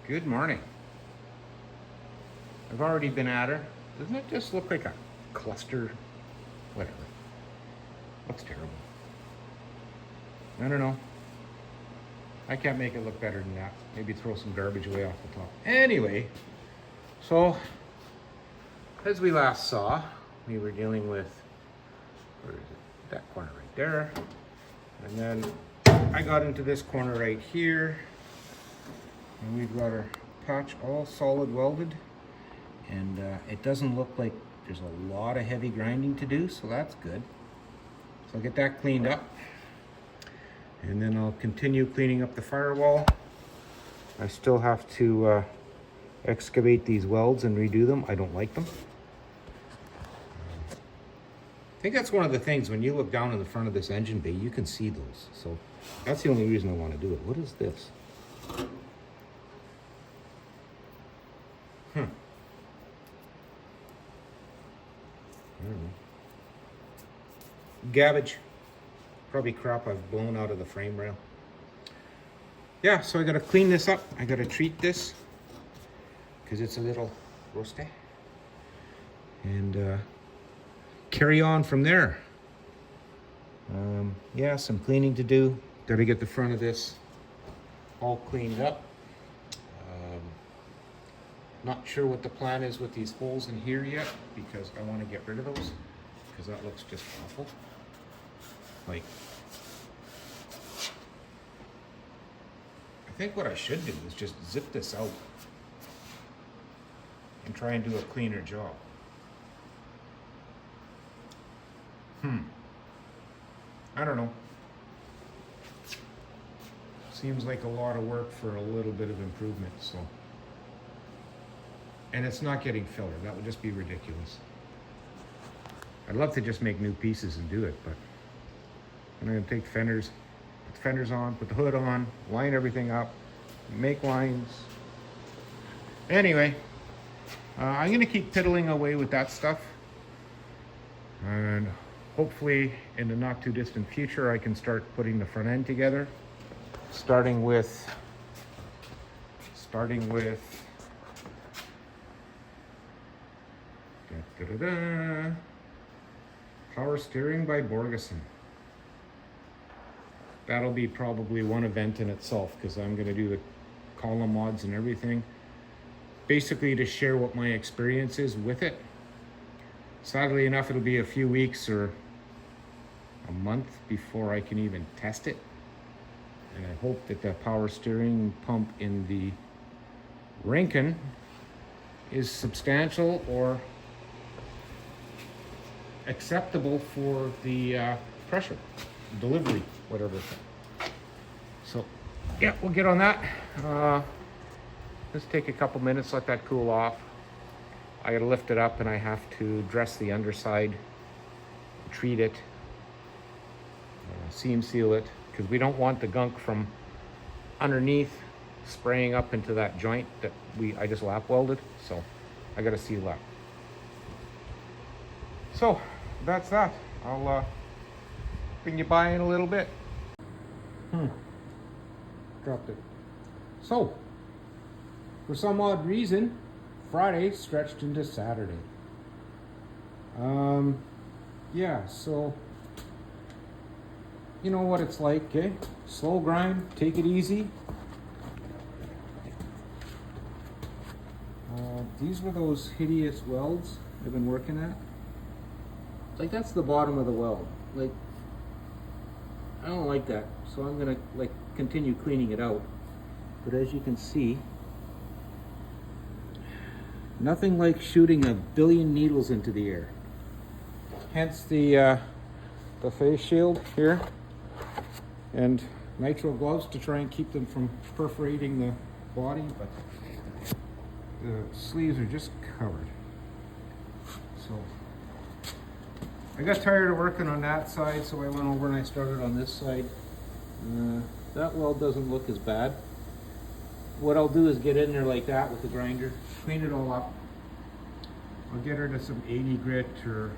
Good morning. I've already been at her. Doesn't it just look like a cluster? Whatever. Looks terrible. I don't know. I can't make it look better than that. Maybe throw some garbage away off the top. Anyway, so as we last saw, we were dealing with, where is it? That corner right there. And then I got into this corner right here. And we've got our patch all solid welded. And it doesn't look like there's a lot of heavy grinding to do, so that's good. So I'll get that cleaned up. And then I'll continue cleaning up the firewall. I still have to excavate these welds and redo them. I don't like them. I think that's one of the things, when you look down in the front of this engine bay, you can see those. So that's the only reason I want to do it. What is this? I don't know. Garbage. Probably crap I've blown out of the frame rail. Yeah, so I gotta clean this up. I gotta treat this because it's a little rusty. And carry on from there. Yeah, some cleaning to do. Gotta get the front of this all cleaned up. Not sure what the plan is with these holes in here yet, because I want to get rid of those, because that looks just awful. Like, I think what I should do is just zip this out and try and do a cleaner job. I don't know. Seems like a lot of work for a little bit of improvement, so. And it's not getting filler. That would just be ridiculous. I'd love to just make new pieces and do it, but I'm gonna take the fenders, put the fenders on, put the hood on, line everything up, make lines. Anyway, I'm gonna keep piddling away with that stuff. And hopefully in the not too distant future, I can start putting the front end together. Starting with power steering by Borgeson. That'll be probably one event in itself, because I'm going to do the column mods and everything. Basically to share what my experience is with it. Sadly enough, it'll be a few weeks or a month before I can even test it. And I hope that the power steering pump in the Rinken is substantial or acceptable for the pressure, delivery, whatever. So, yeah, we'll get on that. Let's take a couple minutes, let that cool off. I gotta lift it up and I have to dress the underside, treat it, seam seal it, because we don't want the gunk from underneath spraying up into that joint that I just lap welded. So I gotta seal that. So that's that. I'll bring you by in a little bit. Dropped it. So for some odd reason, Friday stretched into Saturday. Yeah, so you know what it's like, okay? Slow grind, take it easy. These were those hideous welds I've been working at. Like, that's the bottom of the weld. Like, I don't like that, so I'm gonna like continue cleaning it out. But as you can see, nothing like shooting a billion needles into the air. Hence the face shield here and nitrile gloves to try and keep them from perforating the body, but the sleeves are just covered. So I got tired of working on that side, so I went over and I started on this side. That weld doesn't look as bad. What I'll do is get in there like that with the grinder, clean it all up. I'll get her to some 80 grit or,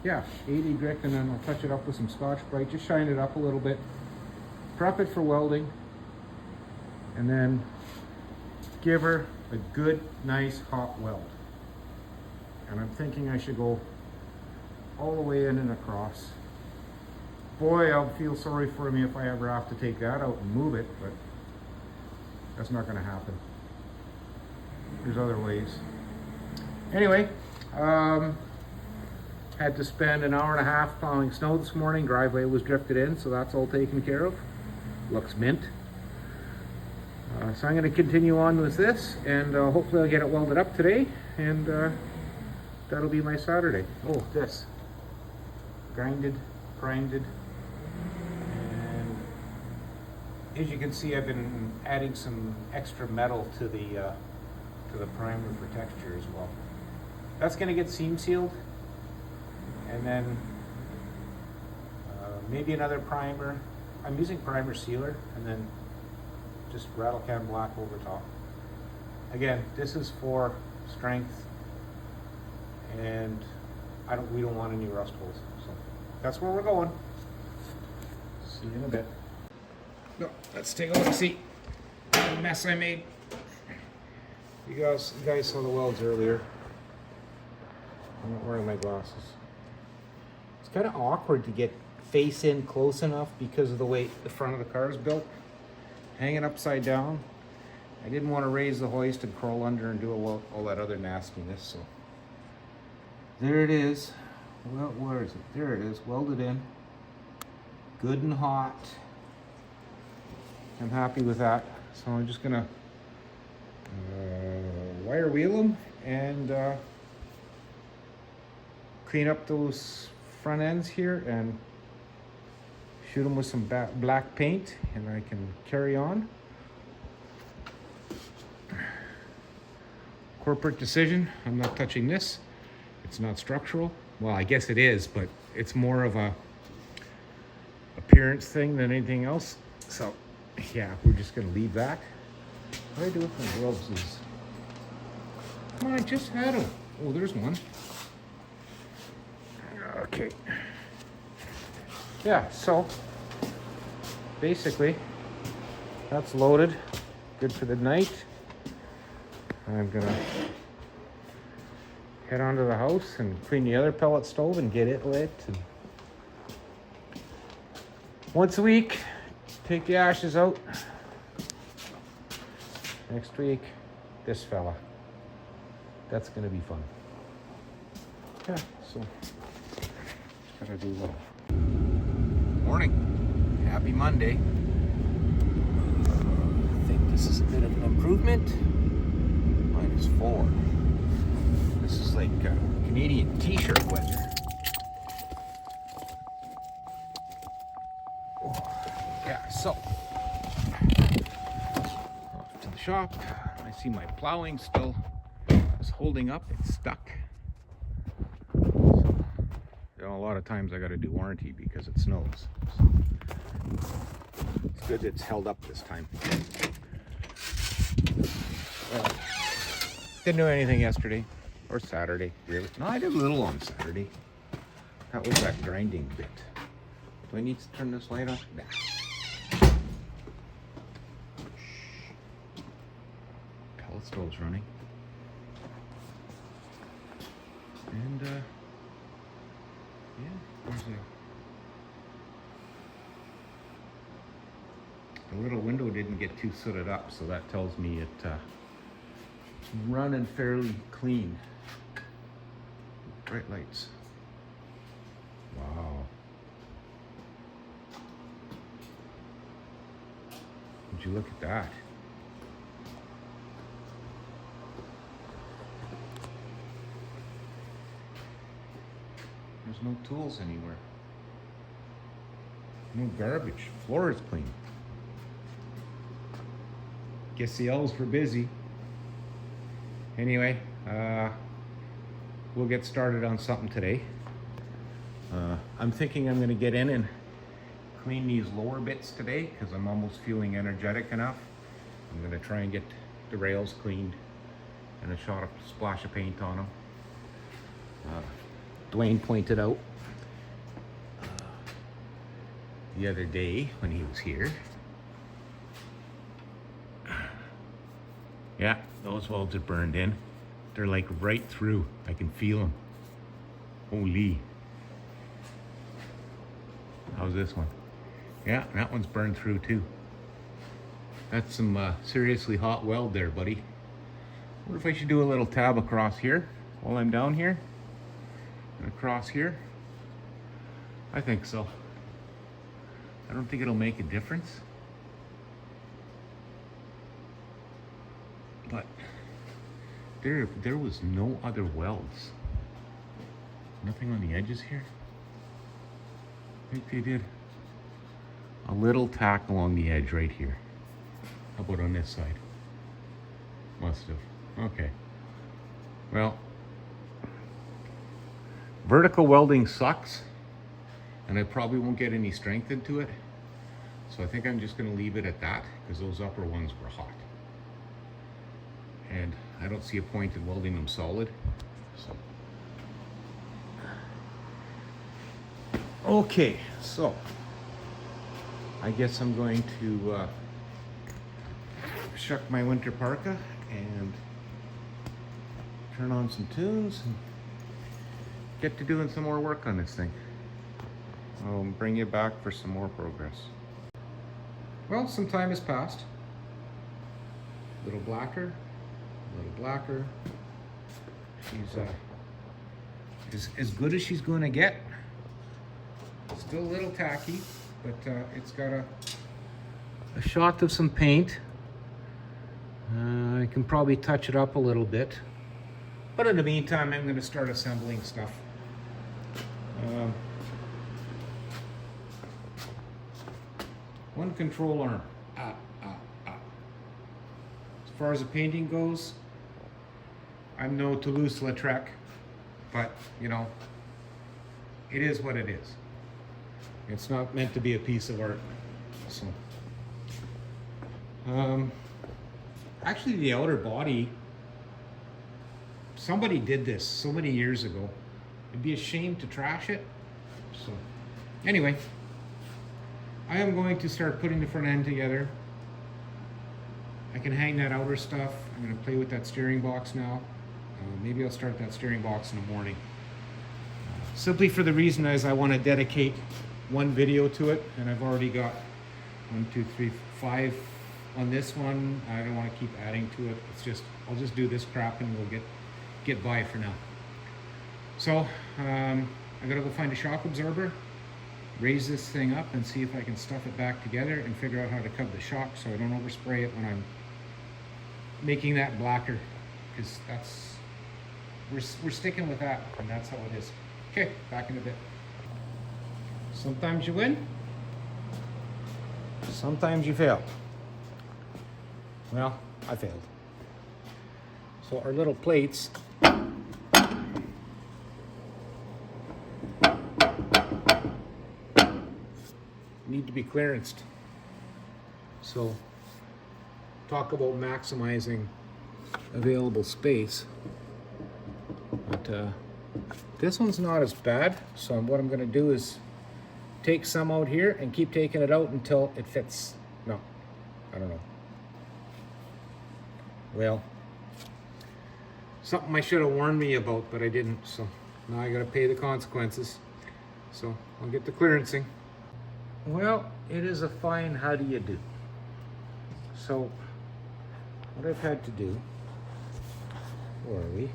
yeah, 80 grit, and then I'll touch it up with some Scotch Brite, just shine it up a little bit, prep it for welding, and then give her a good, nice hot weld. And I'm thinking I should go all the way in and across. Boy, I'll feel sorry for me if I ever have to take that out and move it, but that's not gonna happen. There's other ways. Anyway, had to spend an hour and a half plowing snow this morning. Driveway was drifted in, so that's all taken care of. Looks mint. So I'm going to continue on with this, and hopefully I'll get it welded up today, and that'll be my Saturday. Oh, this. Grinded, and as you can see, I've been adding some extra metal to the primer for texture as well. That's going to get seam sealed, and then maybe another primer. I'm using primer sealer, and then just rattle can black over top. Again, this is for strength, and we don't want any rust holes. So that's where we're going. See you in a bit. No, let's take a look and see the mess I made. You guys saw the welds earlier. I'm not wearing my glasses. It's kind of awkward to get face in close enough because of the way the front of the car is built. Hanging upside down. I didn't want to raise the hoist and crawl under and do all that other nastiness, so there it is. Well, where is it? There it is, welded in. Good and hot. I'm happy with that. So I'm just gonna wire wheel them and clean up those front ends here and shoot them with some black paint, and I can carry on. Corporate decision, I'm not touching this. It's not structural. Well, I guess it is, but it's more of a appearance thing than anything else. So yeah, we're just gonna leave that. What do I do with my gloves? Come on, I just had them. Oh, there's one. Okay. Yeah, so basically that's loaded, good for the night. I'm gonna head on to the house and clean the other pellet stove and get it lit. And once a week, take the ashes out. Next week, this fella. That's gonna be fun. Yeah, so gotta do well. Morning. Happy Monday. I think this is a bit of an improvement. -4. This is like Canadian t-shirt weather. Yeah, so off to the shop. I see my plowing still is holding up. It's stuck. So, a lot of times I got to do warranty because it snows. So it's good it's held up this time. Didn't do anything yesterday or Saturday, really. No, I did a little on Saturday. That was that grinding bit. Do I need to turn this light on? Nah. Pellet stove's running. And yeah, there's the little window didn't get too sooted up, so that tells me it's running fairly clean. Bright lights. Wow. Would you look at that? There's no tools anywhere. No garbage. Floor is clean. Guess the elves were busy. Anyway, we'll get started on something today. I'm thinking I'm going to get in and clean these lower bits today because I'm almost feeling energetic enough. I'm going to try and get the rails cleaned and a splash of paint on them. Dwayne pointed out the other day when he was here Yeah, those welds are burned in. They're like right through. I can feel them. Holy. How's this one? Yeah, that one's burned through too. That's some seriously hot weld there, buddy. What if I should do a little tab across here while I'm down here? And across here? I think so. I don't think it'll make a difference. But there was no other welds. Nothing on the edges here. I think they did a little tack along the edge right here. How about on this side? Must have. Okay. Well, vertical welding sucks, and I probably won't get any strength into it. So I think I'm just going to leave it at that, because those upper ones were hot. And I don't see a point in welding them solid. So. Okay, so I guess I'm going to shuck my winter parka and turn on some tunes and get to doing some more work on this thing. I'll bring you back for some more progress. Well, some time has passed. A little blacker, a little blacker. She's as good as she's going to get. Still a little tacky, but it's got a shot of some paint. I can probably touch it up a little bit. But in the meantime, I'm going to start assembling stuff. One control arm. As far as the painting goes, I'm no Toulouse-Lautrec, but you know, it is what it is. It's not meant to be a piece of art. So, actually, the outer body, somebody did this so many years ago. It'd be a shame to trash it. So, anyway, I am going to start putting the front end together. I can hang that outer stuff. I'm going to play with that steering box now. Maybe I'll start that steering box in the morning. Simply for the reason is I want to dedicate one video to it, and I've already got 1, 2, 3, 5 on this one. I don't want to keep adding to it. It's just, I'll just do this crap and we'll get by for now. So I gotta go find a shock absorber, raise this thing up and see if I can stuff it back together and figure out how to cover the shock so I don't overspray it when I'm making that blacker, because that's, we're sticking with that, and that's how it is. Okay, back in a bit. Sometimes you win, sometimes you fail. Well, I failed. So our little plates need to be clearanced. So talk about maximizing available space. But this one's not as bad. So what I'm going to do is take some out here and keep taking it out until it fits. No, I don't know. Well, something I should have warned me about, but I didn't. So now I got to pay the consequences. So I'll get the clearancing. Well, it is a fine how do you do. So what I've had to do, where are we?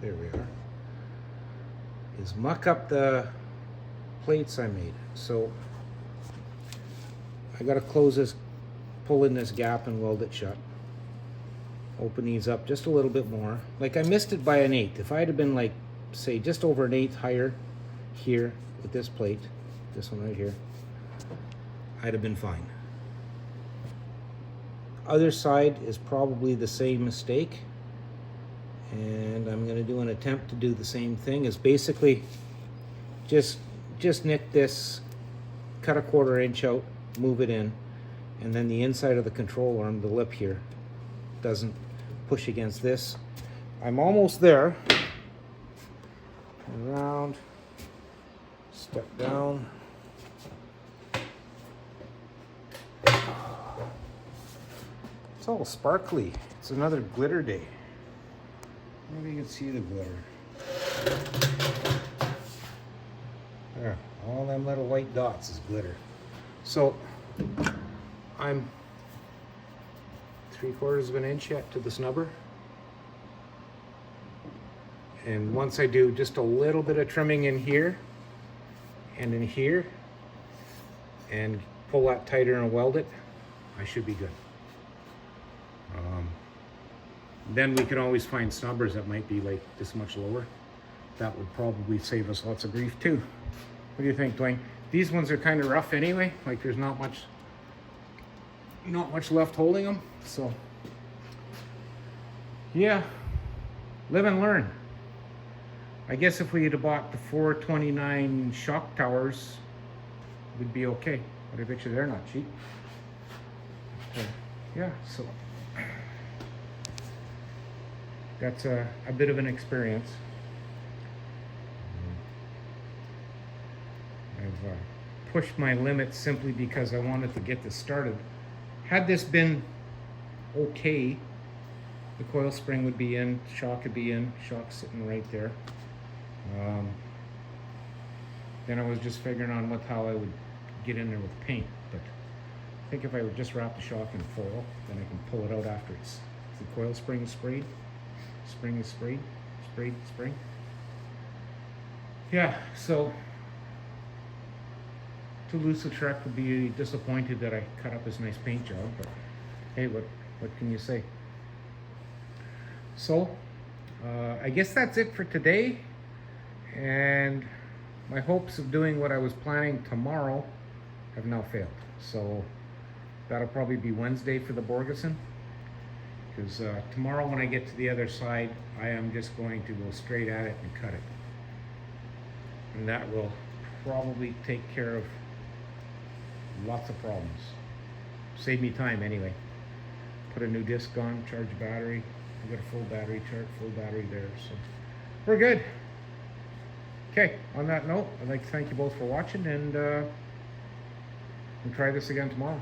There we are, is muck up the plates I made. So I got to close this, pull in this gap and weld it shut. Open these up just a little bit more. Like I missed it by 1/8. If I had been like, say, just over 1/8 higher here with this plate, this one right here, I'd have been fine. Other side is probably the same mistake, and I'm going to do an attempt to do the same thing. Is basically just nick this, cut a 1/4 inch out, move it in, and then the inside of the control arm, the lip here, doesn't push against this. I'm almost there. Around, step down. It's all sparkly. It's another glitter day. Maybe you can see the glitter. There, all them little white dots is glitter. So I'm 3/4 of an inch yet to the snubber. And once I do just a little bit of trimming in here and in here and pull that tighter and weld it, I should be good. Then we can always find snubbers that might be like this much lower. That would probably save us lots of grief too. What do you think, Dwayne? These ones are kind of rough anyway. Like there's not much left holding them. So yeah, live and learn. I guess if we had bought the 429 shock towers, we'd be okay. But I bet you they're not cheap. So, yeah, so that's a bit of an experience. I've pushed my limits simply because I wanted to get this started. Had this been okay, the coil spring would be in, shock would be in, shock sitting right there. Then I was just figuring on how I would get in there with paint. But I think if I would just wrap the shock in foil, then I can pull it out after it's the coil spring is sprayed. Spring is sprayed, spring. Yeah, so Toulouse-Lautrec would be disappointed that I cut up his nice paint job, but hey, what can you say? So, I guess that's it for today, and my hopes of doing what I was planning tomorrow have now failed. So that'll probably be Wednesday for the Borgeson. Because tomorrow when I get to the other side, I am just going to go straight at it and cut it. And that will probably take care of lots of problems. Save me time anyway. Put a new disc on, charge the battery. I've got a full battery there, so we're good. Okay, on that note, I'd like to thank you both for watching, and we'll try this again tomorrow.